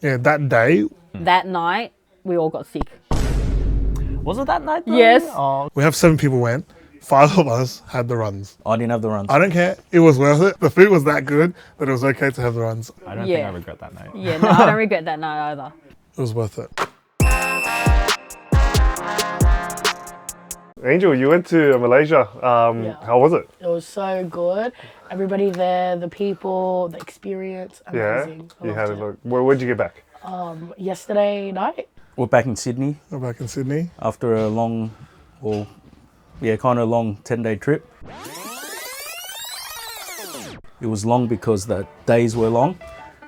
Yeah, that day, That night, we all got sick. Was it that night though? Yes. Oh, we have 7 people went. 5 of us had the runs. I didn't have the runs. I don't care. It was worth it. The food was that good that it was okay to have the runs. I don't think Yeah. I regret that night. Yeah, no, I don't regret that night either. It was worth it. Angel, you went to Malaysia. How was it? It was so good. Everybody there, the people, the experience, amazing. I You loved had a it. look. Where'd you get back? Yesterday night. We're back in Sydney We're back in Sydney. after a long, kind of long 10-day trip. It was long because the days were long.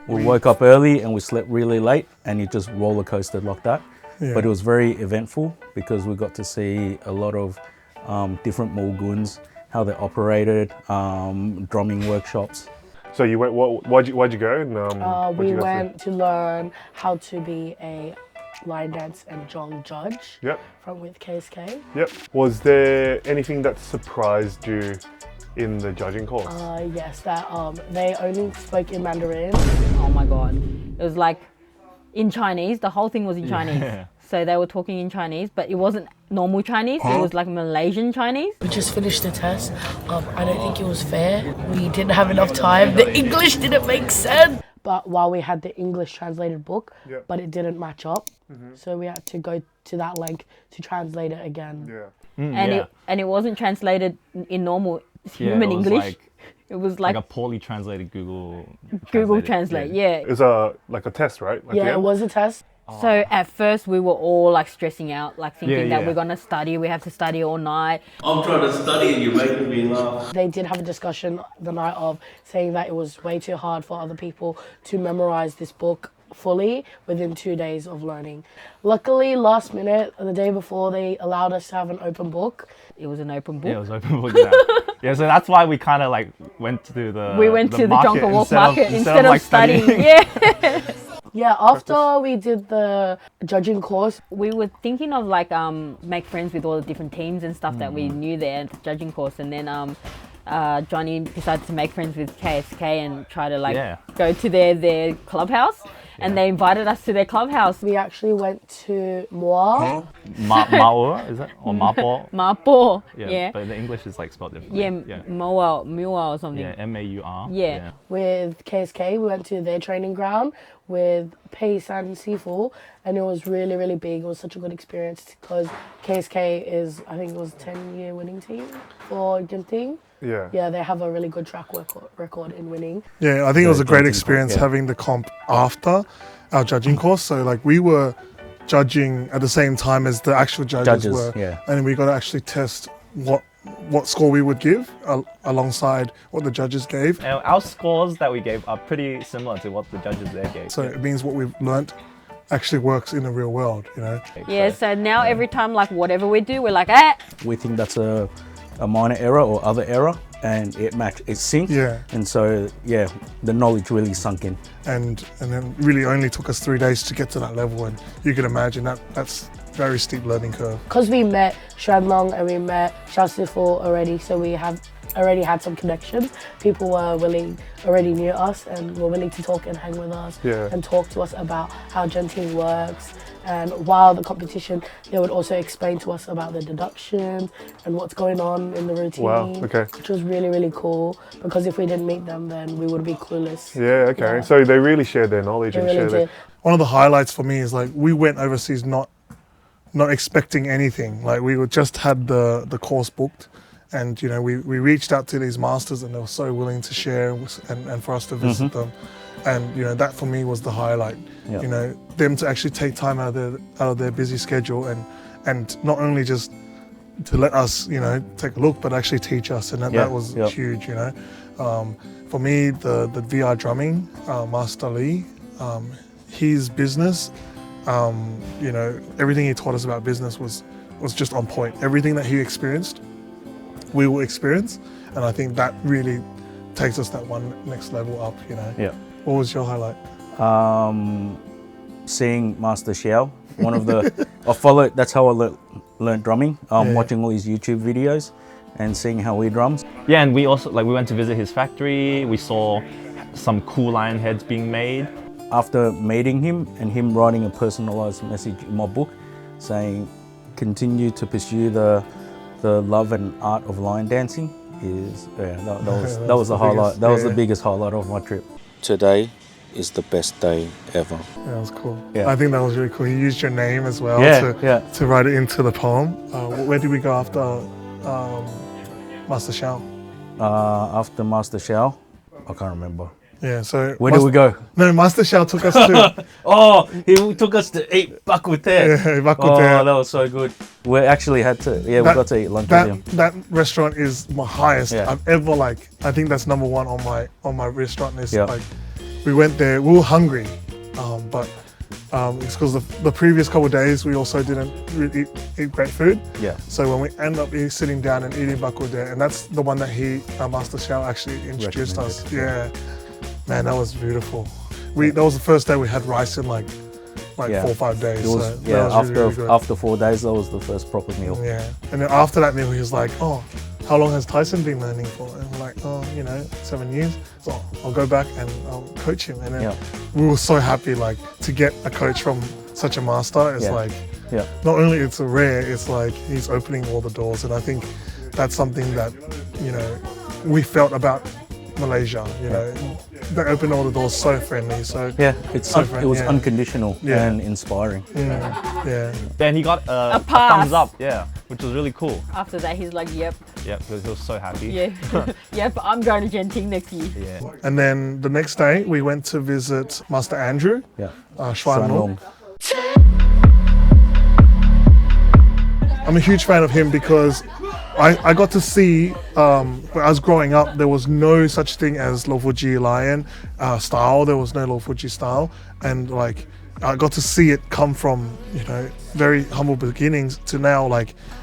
We woke up early and we slept really late, and it just roller coasted like that. Yeah. But it was very eventful because we got to see a lot of different mulguns, how they operated, drumming workshops. So you went. Why'd you go? And, what'd We you guys do? went to learn how to be a line dance and jong judge Yep. from with KSK. Yep. Was there anything that surprised you in the judging course? Yes, that they only spoke in Mandarin. Oh my God. It was like in Chinese. The whole thing was in Chinese. So they were talking in Chinese, but it wasn't normal Chinese. It was like Malaysian Chinese. We just finished the test. I don't think it was fair. We didn't have enough time. The English didn't make sense. But while we had the English translated book, Yep. but it didn't match up. So we had to go to that link to translate it again. Yeah. And it wasn't translated in normal human it was English. It was like like a poorly translated Google Translate. Yeah. It's like a test, right? Like Yeah, the it end? was a test. So at first we were all like stressing out, like thinking Yeah, that yeah. we're gonna study. We have to study all night. I'm trying to study and you're making me laugh. They did have a discussion the night of saying that it was way too hard for other people to memorize this book fully within 2 days of learning. Luckily, last minute, the day before, they allowed us to have an open book. It was an open book. Yeah, it was open book. Yeah, so that's why we kind of like went to the We went to the market Jonker Walk market instead of like studying. Yeah. Yeah, after we did the judging course, We were thinking of like make friends with all the different teams and stuff that we knew there at the judging course, and then Johnny decided to make friends with KSK and try to like Yeah. go to their clubhouse, and they invited us to their clubhouse. we actually went to Moa. Mao, is it? Or Mapo? Mapo. Yeah, Yeah. but the English is like spelled differently. Yeah. Mua or something. Yeah, M-A-U-R. Yeah. With KSK. We went to their training ground with Pace and Sifu, and it was really, really big. It was such a good experience because KSK is, I think it was 10-year winning team for Genting. Yeah. Yeah, they have a really good track record in winning. Yeah, I think it was a great judging experience comp, yeah. having the comp after our judging course. So like we were judging at the same time as the actual judges were, yeah. and we got to actually test what score we would give alongside what the judges gave. And our scores that we gave are pretty similar to what the judges there gave. So it means what we've learnt actually works in the real world, you know. Yeah. So now every time like whatever we do, we're like, We think that's a minor error or other error, and it synced. Yeah. And so, yeah, the knowledge really sunk in. And then really only took us 3 days to get to that level, and you can imagine that's very steep learning curve. Because we met Shan Long and we met Xiao Sifu already, so we have already had some connections. People were already near us and were willing to talk and hang with us and talk to us about how Genting works. And while the competition, they would also explain to us about the deductions and what's going on in the routine. Wow, okay. Which was really, really cool, because if we didn't meet them, then we would be clueless. Yeah, okay. Yeah. So they really shared their knowledge They and really shared their... did. One of the highlights for me is like we went overseas not expecting anything. Like we just had the course booked, and you know we reached out to these masters and they were so willing to share and for us to visit them, and you know that for me was the highlight. Yeah. You know, them to actually take time out of their busy schedule and not only just to let us take a look, but actually teach us, and that was huge. You know, for me the VR drumming, Master Lee, his business. Everything he taught us about business was just on point. Everything that he experienced, we will experience, and I think that really takes us that one next level up. You know. Yeah. What was your highlight? Seeing Master Xiao, one of the, that's how I learned drumming, watching all his YouTube videos and seeing how he drums. Yeah, and we also, we went to visit his factory. We saw some cool lion heads being made. after meeting him and him writing a personalized message in my book saying, continue to pursue the love and art of line dancing is, that was the highlight. That was the biggest highlight of my trip. Today is the best day ever. That was cool. Yeah. I think that was really cool. He used your name as well to write it into the poem. Where did we go after Master Shao? After Master Shao, I can't remember. Yeah, so... Where did we go? No, Master Shao took us to... He took us to eat bak kut teh. Yeah, bak kut teh. Oh, that was so good. We actually had to, we got to eat lunch with him. That restaurant is my highest I've ever I think that's number one on my restaurant list. Like, we went there, we were hungry, but it's because the previous couple of days we also didn't really eat great food. Yeah. So when we end up sitting down and eating bak kut teh, and that's the one that Master Shao actually introduced us. Yeah. Man, that was beautiful. That was the first day we had rice in like 4 or 5 days. It was, so that was really good. After 4 days, that was the first proper meal. Yeah. And then after that meal, he was like, oh, how long has Tyson been learning for? And we're like, 7 years. So I'll go back and I'll coach him. And then we were so happy to get a coach from such a master. It's not only it's a rare, it's like he's opening all the doors. And I think that's something that, we felt about Malaysia, they opened all the doors, so friendly, so it was unconditional and inspiring. Then he got a thumbs up, which was really cool. After that, he's like, yep, because he was so happy. Yep, I'm going to Genting next year. And then the next day we went to visit Master Andrew, Xuan Long. I'm a huge fan of him because I got to see, when I was growing up, there was no such thing as Lo Fuji Lion style. There was no Lo Fuji style. And I got to see it come from, very humble beginnings to now,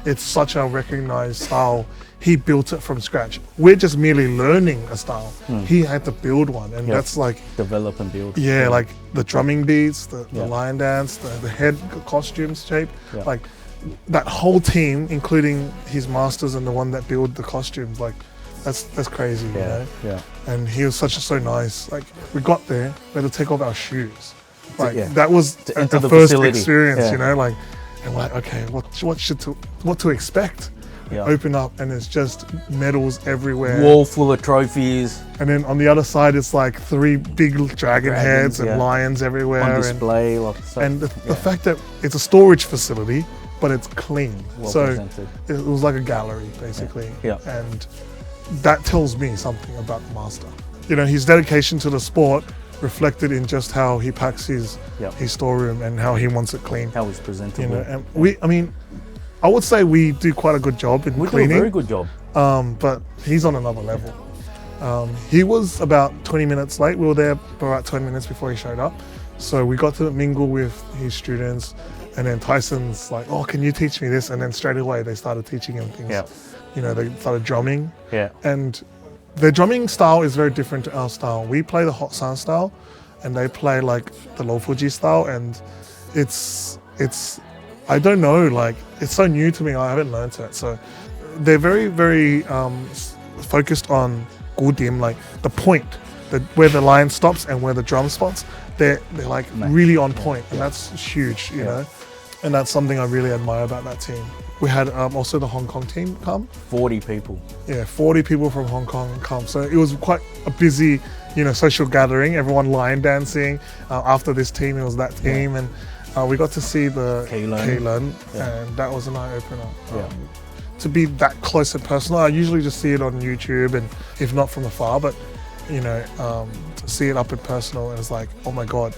it's such a recognized style. He built it from scratch. We're just merely learning a style. He had to build one. And that's develop and build. Yeah, the drumming beats, the lion dance, the head costumes shape. That whole team, including his masters and the one that built the costumes, that's crazy, And he was so nice. We got there, we had to take off our shoes. That was the first facility. Experience, and we're like, okay, what to expect? Open up and it's just medals everywhere. Wall full of trophies. And then on the other side, it's 3 big dragon heads and lions everywhere. On display. And the fact that it's a storage facility, but it's clean. Presented. It was like a gallery, basically. And that tells me something about the master. His dedication to the sport reflected in just how he packs his storeroom and how he wants it clean. How it's presentable. And I would say we do quite a good job in cleaning. We do a very good job. But he's on another level. He was about 20 minutes late. We were there about 20 minutes before he showed up. So we got to mingle with his students. And then Tyson's like, oh, can you teach me this? And then straight away they started teaching him things. They started drumming. And their drumming style is very different to our style. We play the Hot San style and they play the Lo Fuji style. And it's I don't know, it's so new to me. I haven't learned it. So they're very, very focused on gudim, the point, where the line stops and where the drum spots. They're really on point, and that's huge, you know. And that's something I really admire about that team. We had also the Hong Kong team come. 40 people. Yeah, 40 people from Hong Kong come. So it was quite a busy, social gathering. Everyone line dancing. After this team, it was that team, and we got to see the Kaylan, and that was an eye-opener. To be that close and personal, I usually just see it on YouTube, and if not from afar, but to see it up and personal, and it's like, oh my God,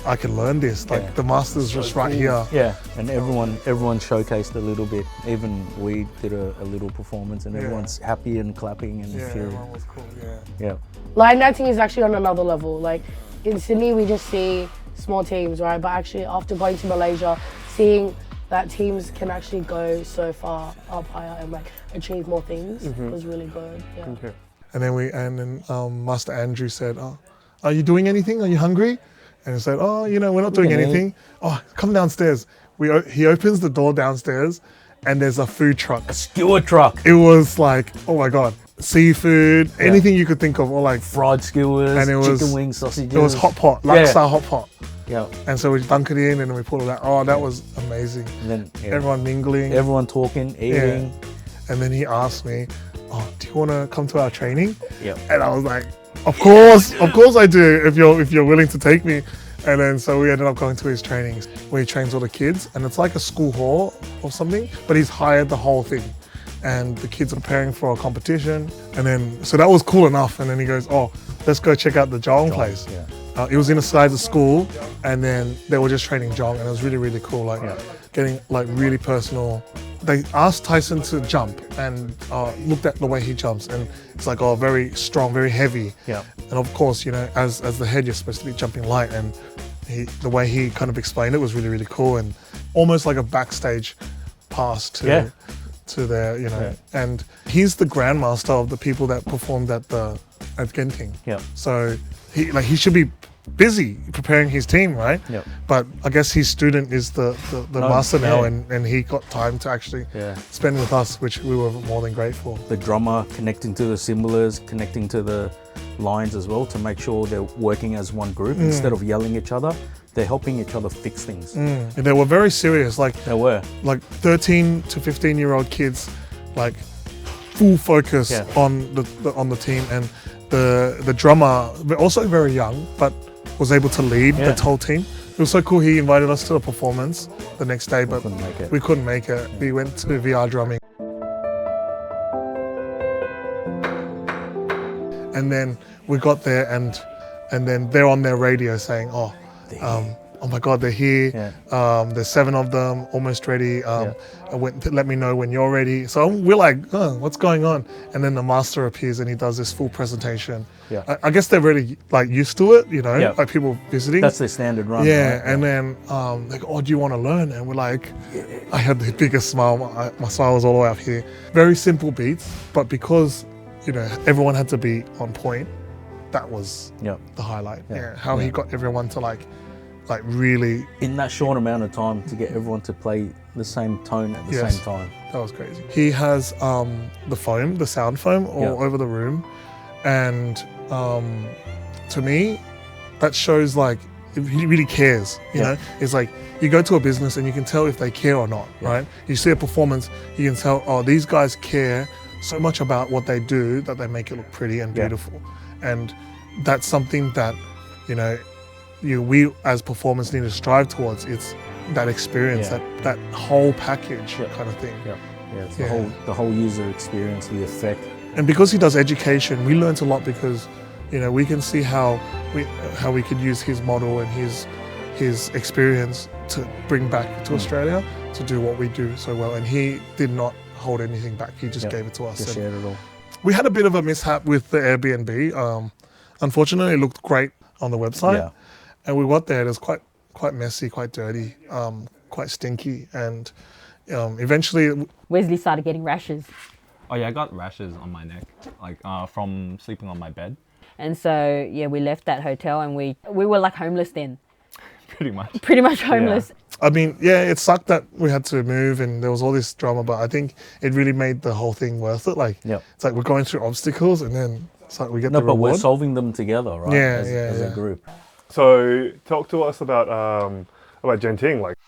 I can learn this. The master's just right here. Yeah, and everyone showcased a little bit. Even we did a little performance, and everyone's happy and clapping and cheering. Everyone was cool. Yeah. Line dancing is actually on another level. In Sydney, we just see small teams, right? But actually, after going to Malaysia, seeing that teams can actually go so far up higher and achieve more things was really good. Yeah. Okay. And then Master Andrew said, "Oh, are you doing anything? Are you hungry?" And he said, "Oh, we're not doing anything. Oh, come downstairs." He opens the door downstairs, and there's a food truck. A skewer truck. It was like, oh my God. seafood, anything you could think of, or like fried skewers, and it was, chicken wings, sausages. It was hot pot, laksa hot pot. Yeah. And so we dunk it in and then we pull it out. Oh, that was amazing. And then everyone mingling. Everyone talking, eating. Yeah. And then he asked me, oh, do you want to come to our training? Yeah. And I was like, of course I do, if you're willing to take me. And then so we ended up going to his trainings where he trains all the kids, and it's like a school hall or something, but he's hired the whole thing. And the kids are preparing for a competition. And then, so that was cool enough. And then he goes, oh, let's go check out the Jong place. Yeah. It was inside the school, and then they were just training Jong, and it was really, really cool, like getting like really personal. They asked Tyson to jump and looked at the way he jumps, and it's like, oh, very strong, very heavy. Yeah. And of course, you know, as the head, you're supposed to be jumping light, and the way he kind of explained it was really, really cool, and almost like a backstage pass to there, you know. Yeah. And he's the grandmaster of the people that performed at Genting. Yeah. So he should be busy preparing his team, right? Yeah. But I guess his student is the master now, and he got time to actually spend with us, which we were more than grateful. The drummer connecting to the cymbalists, connecting to the lines as well, to make sure they're working as one group instead of yelling at each other. They're helping each other fix things. And they were very serious. They were. Like 13 to 15-year-old kids, like full focus on the team, and the drummer, also very young, but was able to lead the whole team. It was so cool. He invited us to a performance the next day, but we couldn't make it. We went to VR drumming. And then we got there, and then they're on their radio saying, oh my God, they're here. There's 7 of them, almost ready. Let me know when you're ready. So we're like, oh, what's going on? And then the master appears and he does this full presentation. Yeah. I guess they're really like used to it, you know, like people visiting. That's their standard run. Yeah. Right? And then they go, oh, do you want to learn? And we're like, I had the biggest smile. My smile was all the way up here. Very simple beats, but because, you know, everyone had to be on point, that was the highlight. How he got everyone to like really, in that short amount of time, to get everyone to play the same tone at the same time. That was crazy. He has the sound foam all over the room, and to me, that shows like he really cares. You know, it's like you go to a business and you can tell if they care or not, right? You see a performance, you can tell, oh, these guys care so much about what they do that they make it look pretty and beautiful, and that's something that, you know, we as performers need to strive towards. It's that experience, that whole package kind of thing. It's the whole user experience, the effect. And because he does education, we learnt a lot, because, you know, we can see how we could use his model and his experience to bring back to Australia to do what we do so well. And he did not hold anything back. He just gave it to us. Just shared it all. We had a bit of a mishap with the Airbnb. Unfortunately, it looked great on the website. And we got there, it was quite messy, quite dirty, quite stinky, and eventually... Wesley started getting rashes. Oh yeah, I got rashes on my neck, like from sleeping on my bed. And so, we left that hotel, and we were like homeless then. Pretty much. Pretty much homeless. I mean, it sucked that we had to move and there was all this drama, but I think it really made the whole thing worth it. Like, it's like we're going through obstacles, and then it's like we get the reward. No, but we're solving them together, right? As a group. So talk to us about Genting. Like,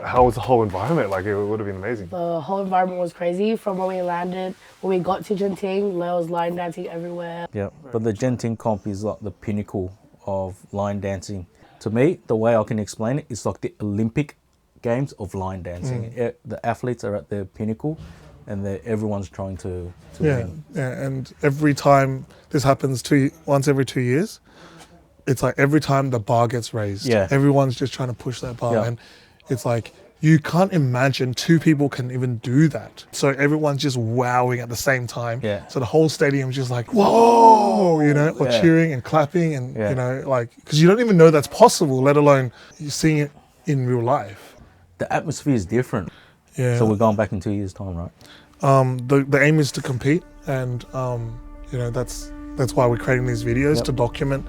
how was the whole environment? Like, it would have been amazing. The whole environment was crazy. From when we landed, when we got to Genting, there was line dancing everywhere. Yeah, but the Genting comp is like the pinnacle of line dancing. To me, the way I can explain it, it's like the Olympic Games of line dancing. The athletes are at their pinnacle, and everyone's trying to win. Yeah, and every time this happens once every 2 years, it's like every time the bar gets raised, everyone's just trying to push that bar, and it's like you can't imagine 2 people can even do that. So everyone's just wowing at the same time. So the whole stadium's just like, whoa, you know, or cheering and clapping, and you know, like, because you don't even know that's possible, let alone you seeing it in real life. The atmosphere is different. Yeah. So we're going back in 2 years' time, right? The aim is to compete, and you know, that's why we're creating these videos to document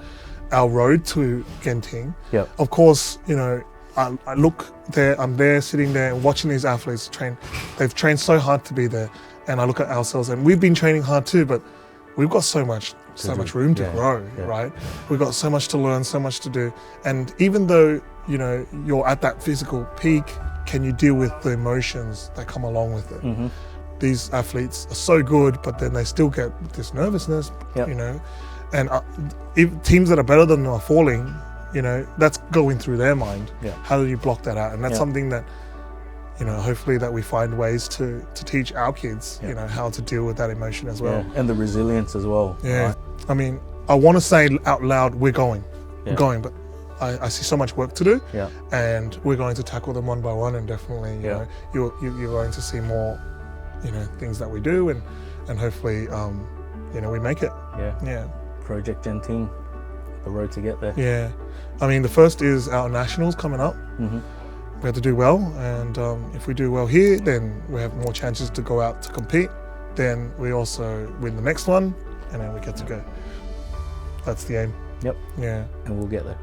our road to Genting. Of course, you know, I look there, I'm there sitting there and watching these athletes train. They've trained so hard to be there, and I look at ourselves, and we've been training hard too, but we've got so much room to grow, right? We've got so much to learn, so much to do. And even though, you know, you're at that physical peak, can you deal with the emotions that come along with it? Mm-hmm. These athletes are so good, but then they still get this nervousness, you know, and if teams that are better than them are falling, you know, that's going through their mind. How do you block that out? And that's something that, you know, hopefully that we find ways to teach our kids, you know, how to deal with that emotion as well. And the resilience as well. Right? I mean, I want to say out loud, we're going, but I see so much work to do, and we're going to tackle them one by one, and definitely, you know, you're going to see more, you know, things that we do, and hopefully, you know, we make it. Project Gen Team, the road to get there. I mean, the first is our nationals coming up. Mm-hmm. We have to do well, and if we do well here, then we have more chances to go out to compete. Then we also win the next one, and then we get to go. That's the aim. Yep. Yeah. And we'll get there.